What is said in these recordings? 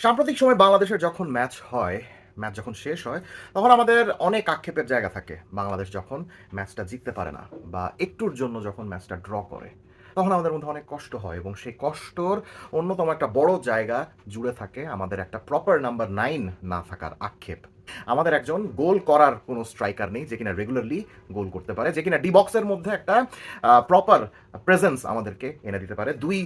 সাম্প্রতিক সময়ে বাংলাদেশের যখন ম্যাচ যখন শেষ হয়, তখন আমাদের অনেক আক্ষেপের জায়গা থাকে। বাংলাদেশ যখন ম্যাচটা জিততে পারে না বা একটুর জন্য যখন ম্যাচটা ড্র করে, তখন আমাদের মধ্যে অনেক কষ্ট হয় এবং সেই কষ্টর অন্যতম একটা বড় জায়গা জুড়ে থাকে আমাদের একটা প্রপার নাম্বার 9 না থাকার আক্ষেপ। আমাদের একজন গোল করার কোনো স্ট্রাইকার নেই যে কিনা রেগুলারলি গোল করতে পারে, যে কিনা ডি বক্সের মধ্যে একটা প্রপার প্রেজেন্স আমাদেরকে এনে দিতে পারে। দুই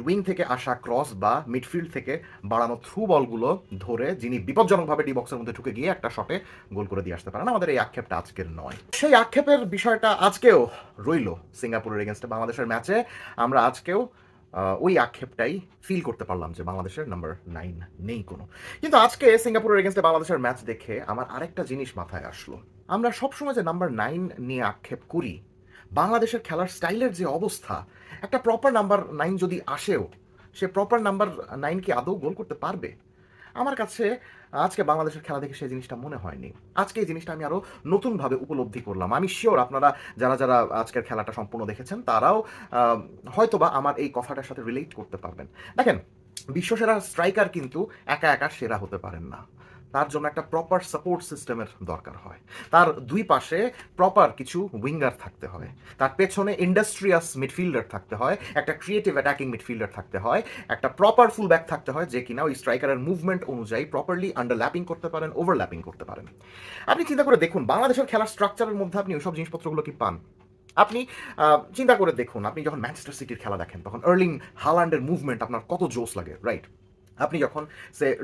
উইং থেকে আসা ক্রস বা মিডফিল্ড থেকে বাড়ানো থ্রু বলগুলো ধরে যিনি বিপজ্জনকভাবে ডি বক্সের মধ্যে ঢুকে গিয়ে একটা শটে গোল করে দিয়ে আসতে পারেন, আমাদের এই আক্ষেপটা আজকের নয়। সেই আক্ষেপের বিষয়টা আজকেও রইল সিঙ্গাপুরের এগেনস্টে বাংলাদেশের ম্যাচে। আমরা আজকেও ওই আক্ষেপটাই ফিল করতে পারলাম যে বাংলাদেশের নাম্বার 9 নেই কোনো। কিন্তু আজকে সিঙ্গাপুরের এগেনস্টে বাংলাদেশের ম্যাচ দেখে আমার আরেকটা জিনিস মাথায় আসলো। আমরা সবসময় যে নাম্বার 9 নিয়ে আক্ষেপ করি, বাংলাদেশের খেলার স্টাইলের যে অবস্থা, একটা প্রপার নাম্বার 9 যদি আসেও, সে প্রপার নাম্বার 9 কি আদৌ গোল করতে পারবে? আমার কাছে আজকে বাংলাদেশের খেলা দেখে সেই জিনিসটা মনে হয়নি। আজকে এই জিনিসটা আমি আরো নতুনভাবে উপলব্ধি করলাম। আমি শিওর আপনারা যারা যারা আজকের খেলাটা সম্পূর্ণ দেখেছেন তারাও হয়তোবা আমার এই কথাটার সাথে রিলেট করতে পারবেন। দেখেন, বিশ্বসেরা স্ট্রাইকার কিন্তু একা একা সেরা হতে পারেন না। তার জন্য একটা প্রপার সাপোর্ট সিস্টেমের দরকার হয়। তার দুই পাশে প্রপার কিছু উইঙ্গার থাকতে হয়, তার পেছনে ইন্ডাস্ট্রিয়াস মিডফিল্ডার থাকতে হয়, একটা ক্রিয়েটিভ অ্যাটাকিং মিডফিল্ডার থাকতে হয়, একটা প্রপার ফুল ব্যাক থাকতে হয় যে কিনা ওই স্ট্রাইকারের মুভমেন্ট অনুযায়ী প্রপারলি আন্ডারল্যাপিং করতে পারেন, ওভারল্যাপিং করতে পারেন। আপনি চিন্তা করে দেখুন, বাংলাদেশের খেলার স্ট্রাকচারের মধ্যে আপনি ওইসব জিনিসপত্রগুলো কি পান? আপনি চিন্তা করে দেখুন, আপনি যখন ম্যানচেস্টার সিটির খেলা দেখেন তখন আর্লিং হালান্ডের মুভমেন্ট আপনার কত জোস লাগে, রাইট? আপনি যখন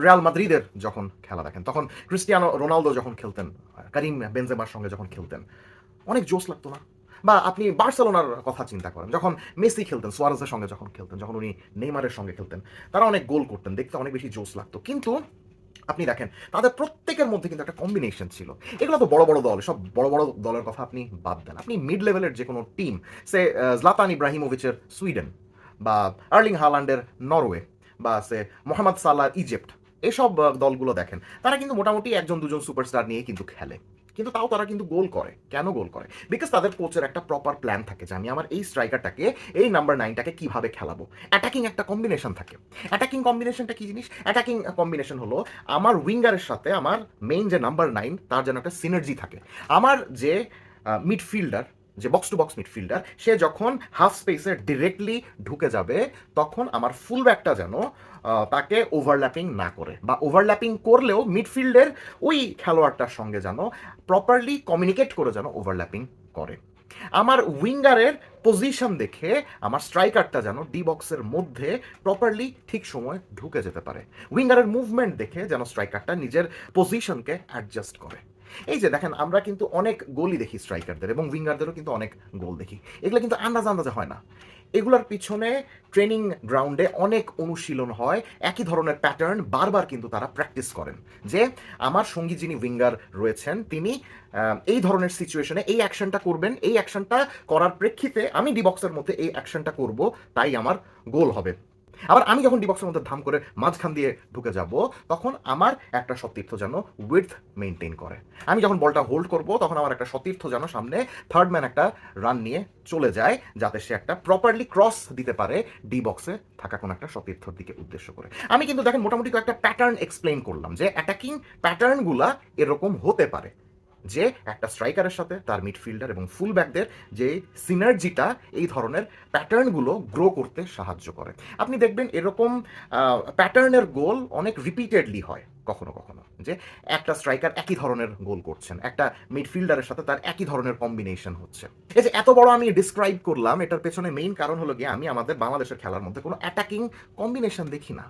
রিয়াল মাদ্রিদের যখন খেলা দেখেন, তখন ক্রিস্টিয়ানো রোনালদো যখন খেলতেন, কারিম বেনজেমার সঙ্গে যখন খেলতেন, অনেক জোশ লাগতো না? বা আপনি বার্সেলোনার কথা চিন্তা করেন, যখন মেসি খেলতেন, সুয়ারেজের সঙ্গে যখন খেলতেন, যখন উনি নেইমারের সঙ্গে খেলতেন, তারা অনেক গোল করতেন, দেখতে অনেক বেশি জোশ লাগতো। কিন্তু আপনি দেখেন তাদের প্রত্যেকের মধ্যে কিন্তু একটা কম্বিনেশন ছিল। এগুলো তো বড় বড় দল, সব বড় বড় দলের কথা আপনি বাদ দেন, আপনি মিড লেভেলের যে কোনো টিম, জলাতান ইব্রাহিমোভিচের সুইডেন, বা আর্লিং হালান্ডের নরওয়ে, বা মোহাম্মদ সালাহর ইজিপ্ট, এসব দলগুলো দেখেন, তারা কিন্তু মোটামুটি একজন দুজন সুপারস্টার নিয়ে কিন্তু খেলে। কিন্তু তাও তারা কিন্তু গোল করে। কেন গোল করে? বিকজ তাদের কোচের একটা প্রপার প্ল্যান থাকে যে আমি আমার এই স্ট্রাইকারটাকে, এই নাম্বার 9টাকে কিভাবে খেলাবো। অ্যাটাকিং একটা কম্বিনেশন থাকে। অ্যাটাকিং কম্বিনেশনটা কি জিনিস? অ্যাটাকিং কম্বিনেশন হলো আমার উইঙ্গারের সাথে আমার মেইন যে নাম্বার 9 তার যেন একটা সিনার্জি থাকে। আমার যে মিডফিল্ডার, যে বক্স টু বক্স মিডফিল্ডার, সে যখন হাফ স্পেসে ডিরেক্টলি ঢুকে যাবে, তখন আমার ফুল ব্যাকটা যেন তাকে ওভারল্যাপিং না করে, বা ওভারল্যাপিং করলেও মিডফিল্ডের ওই খেলোয়াড়টার সঙ্গে যেন প্রপারলি কমিউনিকেট করে যেন ওভারল্যাপিং করে। আমার উইঙ্গারের পজিশন দেখে আমার স্ট্রাইকারটা যেন ডি বক্সের মধ্যে প্রপারলি ঠিক সময় ঢুকে যেতে পারে। উইঙ্গারের মুভমেন্ট দেখে যেন স্ট্রাইকারটা নিজের পজিশনকে অ্যাডজাস্ট করে। এই যে দেখেন, আমরা কিন্তু অনেক গোলই দেখি স্ট্রাইকারদের, এবং উইঙ্গারদেরও কিন্তু অনেক গোল দেখি। এগুলো কিন্তু আন্দাজে হয় না। এগুলোর পিছনে ট্রেনিং গ্রাউন্ডে অনেক অনুশীলন হয়, একই ধরনের প্যাটার্ন বারবার কিন্তু তারা প্র্যাকটিস করেন, যে আমার সঙ্গী যিনি উইঙ্গার রয়েছেন তিনি এই ধরনের সিচুয়েশনে এই অ্যাকশনটা করবেন, এই অ্যাকশনটা করার প্রেক্ষিতে আমি ডি বক্সের মধ্যে এই অ্যাকশনটা করব, তাই আমার গোল হবে। আবার আমি যখন ডি বক্সের মধ্যে ধাম করে মাঝখান দিয়ে ঢুকে যাব, তখন আমার একটা সতীর্থ যেন উইডথ মেনটেন করে। আমি যখন বলটা হোল্ড করব, তখন আমার একটা সতীর্থ যেন সামনে থার্ড ম্যান একটা রান নিয়ে চলে যায়, যাতে সে একটা প্রপারলি ক্রস দিতে পারে ডি বক্সে থাকা কোনো একটা সতীর্থর দিকে উদ্দেশ্য করে। আমি কিন্তু দেখেন মোটামুটি একটা প্যাটার্ন এক্সপ্লেইন করলাম, যে অ্যাটাকিং প্যাটার্নগুলা এরকম হতে পারে, যে একটা স্ট্রাইকারের সাথে তার মিডফিল্ডার এবং ফুল ব্যাকদের যে সিনার্জিটা এই ধরনের প্যাটার্নগুলো গ্রো করতে সাহায্য করে। আপনি দেখবেন এরকম প্যাটার্নের গোল অনেক রিপিটেডলি হয় কখনো কখনো, যে একটা স্ট্রাইকার একই ধরনের গোল করছেন, একটা মিডফিল্ডারের সাথে তার একই ধরনের কম্বিনেশন হচ্ছে। এই যে এত বড় আমি ডিসক্রাইব করলাম, এটার পেছনে মেইন কারণ হলো গিয়ে আমি আমাদের বাংলাদেশের খেলার মধ্যে কোনো অ্যাটাকিং কম্বিনেশন দেখি না।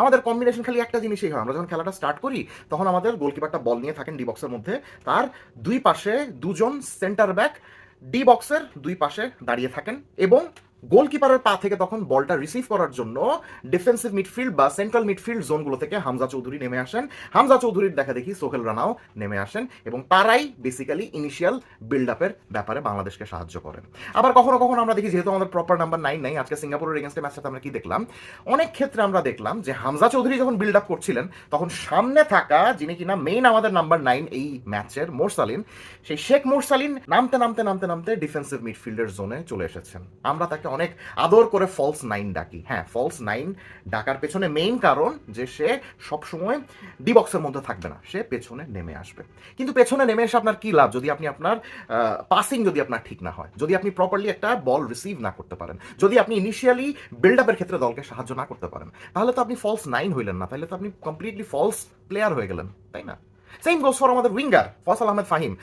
আমাদের কম্বিনেশন খালি একটা জিনিসই হয়, আমরা যখন খেলাটা স্টার্ট করি তখন আমাদের গোলকিপারটা বল নিয়ে থাকেন ডি বক্সের মধ্যে, তার দুই পাশে দুজন সেন্টার ব্যাক ডি বক্সের দুই পাশে দাঁড়িয়ে থাকেন, এবং গোলকিপারের পা থেকে তখন বলটা রিসিভ করার জন্য ডিফেন্সিভ মিডফিল্ড বা সেন্ট্রাল মিডফিল্ড জোনগুলো থেকে হামজা চৌধুরী নেমে আসেন। হামজা চৌধুরীর দেখা দেখি সোহেল রানাও নেমে আসেন, এবং তারাই বেসিক্যালি ইনিশিয়াল বিল্ড আপের ব্যাপারে বাংলাদেশকে সাহায্য করেন। আবার কখনো কখনো আমরা দেখি, যেহেতু আমাদের প্রপার নাম্বার 9 নাই, আজকে সিঙ্গাপুরের এগেন্স্টে ম্যাচটাতে আমরা কি দেখলাম, অনেক ক্ষেত্রে আমরা দেখলাম যে হামজা চৌধুরী যখন বিল্ড আপ করছিলেন, তখন সামনে থাকা যিনি কিনা মেইন আমাদের নাম্বার 9 এই ম্যাচের, মোরসালিন, সেই শেখ মোরসালিন নামতে নামতে নামতে নামতে ডিফেন্সিভ মিডফিল্ডের জোনে চলে এসেছেন। আমরা তাকে অনেক আদর করে ফলস নাইন ডাকি। হ্যাঁ, ফলস নাইন ডাকার পেছনে মেইন কারণ যে সে সবসময় ডি বক্সের মধ্যে থাকবে না, সে পেছনে নেমে আসবে। কিন্তু পেছনে নেমে এসে আপনার কি লাভ যদি আপনি আপনার পাসিং যদি আপনার ঠিক না হয়, যদি আপনি প্রপারলি একটা বল রিসিভ না করতে পারেন, যদি আপনি ইনিশিয়ালি বিল্ড আপের ক্ষেত্রে দলকে সাহায্য না করতে পারেন, তাহলে তো আপনি ফলস নাইন হইলেন না, তাহলে তো আপনি কমপ্লিটলি ফলস প্লেয়ার হয়ে গেলেন, তাই না? সেম গোস ফর আমাদের উইঙ্গার ফয়সাল আহমেদ ফাহিম।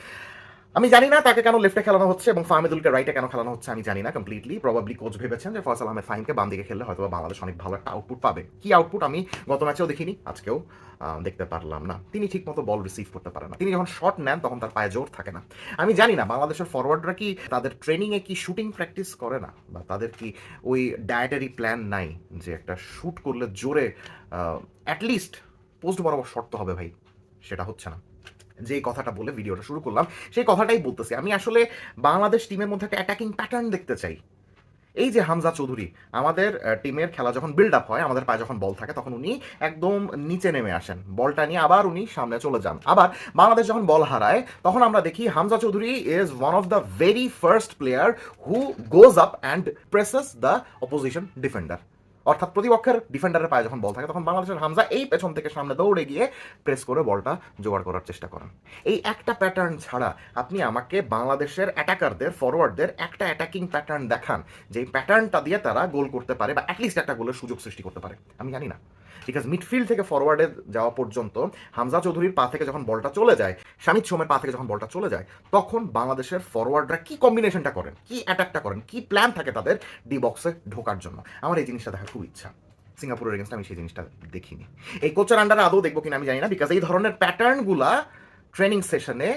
আমি জানি না তাকে কেন লেফটে খেলানো হচ্ছে এবং ফাহমিদুলকে রাইটে কেন খেলানো হচ্ছে, আমি জানি না কমপ্লিটলি। প্রবাবলি কোচ ভেবেছেন যে ফয়সাল আহমেদ ফাহিমকে বাম দিকে খেললে হয়তো বাংলাদেশ অনেক ভালো একটা আউটপুট পাবে। কি আউটপুট আমি গত ম্যাচেও দেখিনি, আজকেও দেখতে পারলাম না। তিনি ঠিকমতো বল রিসিভ করতে পারেন না, তিনি যখন শট নেন তখন তার পায়ে জোর থাকে না। আমি জানি না বাংলাদেশের ফরওয়ার্ডরা কি তাদের ট্রেনিংয়ে কি শুটিং প্র্যাকটিস করে না, বা তাদের কি ওই ডায়েটারি প্ল্যান নাই যে একটা শ্যুট করলে জোরে অ্যাটলিস্ট পোস্ট বরাবর শট তো হবে ভাই, সেটা হচ্ছে না। যেই কথাটা বলে ভিডিওটা শুরু করলাম সেই কথাটাই বলতেছি, আমি আসলে বাংলাদেশ টিমের মধ্যে একটা অ্যাটাকিং প্যাটার্ন দেখতে চাই। এই যে হামজা চৌধুরী, আমাদের টিমের খেলা যখন বিল্ড আপ হয়, আমাদের পায়ে যখন বল থাকে, তখন উনি একদম নিচে নেমে আসেন, বলটা নিয়ে আবার উনি সামনে চলে যান। আবার বাংলাদেশ যখন বল হারায় তখন আমরা দেখি Hamza Chowdhury is one of the very first player who goes up and process the opposition defender. অর্থাৎ প্রতিপক্ষের ডিফেন্ডারের পায়ে যখন বল থাকে তখন বাংলাদেশের হামজা এই পেছন থেকে সামনে দৌড়ে গিয়ে প্রেস করে বলটা জোগাড় করার চেষ্টা করেন। এই একটা প্যাটার্ন ছাড়া আপনি আমাকে বাংলাদেশের অ্যাটাকারদের, ফরওয়ার্ডদের একটা অ্যাটাকিং প্যাটার্ন দেখান, যে প্যাটার্নটা দিয়ে তারা গোল করতে পারে বা অ্যাটলিস্ট একটা গোলের সুযোগ সৃষ্টি করতে পারে। আমি জানি না, বিকজ মিডফিল্ড থেকে ফরওয়ার্ডে যাওয়া পর্যন্ত হামজা চৌধুরীর পা থেকে যখন বলটা চলে যায়, শামিদ সোমের পা থেকে যখন বলটা চলে যায়, তখন বাংলাদেশের ফরওয়ার্ডরা কি কম্বিনেশনটা করেন, কি অ্যাটাকটা করেন, কি প্ল্যান থাকে তাদের ডি বক্সে ঢোকার জন্য, আমার এই জিনিসটা দেখার খুব ইচ্ছা। সিঙ্গাপুরের এগেন্স্ট আমি সেই জিনিসটা দেখিনি। এই কোচের আন্ডারে আদৌ দেখবো কিনা আমি জানি না, বিকজ এই ধরনের প্যাটার্নগুলা ট্রেনিং সেশনে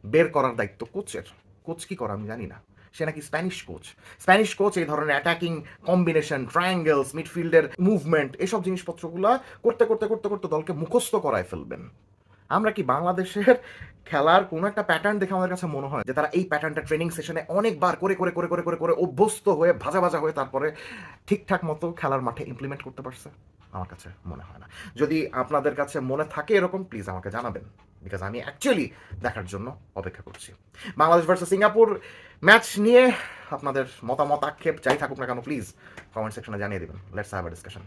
বের করার দায়িত্ব কোচের। কোচ কি করে আমি জানি না, সে নাকি স্প্যানিশ কোচ এই ধরনের অ্যাটাকিং কম্বিনেশন, ট্রায়াঙ্গেলস, মিডফিল্ডের মুভমেন্ট, এসব জিনিসপত্রগুলো করতে করতে করতে করতে দলকে মুখস্থ করায় ফেলবেন। আমরা কি বাংলাদেশের খেলার কোনো একটা প্যাটার্ন দেখে আমাদের কাছে মনে হয় যে তারা এই প্যাটার্নটা ট্রেনিং সেশনে অনেকবার করে করে করে করে করে করে অভ্যস্ত হয়ে ভাজা ভাজা হয়ে তারপরে ঠিকঠাক মতো খেলার মাঠে ইমপ্লিমেন্ট করতে পারছে? আমার কাছে মনে হয় না। যদি আপনাদের কাছে মনে থাকে এরকম, প্লিজ আমাকে জানাবেন, বিকজ আমি অ্যাকচুয়ালি দেখার জন্য অপেক্ষা করছি। বাংলাদেশ ভার্সেস সিঙ্গাপুর ম্যাচ নিয়ে আপনাদের মতামত, আক্ষেপ যাই থাকুক না কেন, প্লিজ কমেন্ট সেকশনে জানিয়ে দেবেন। Let's have a discussion.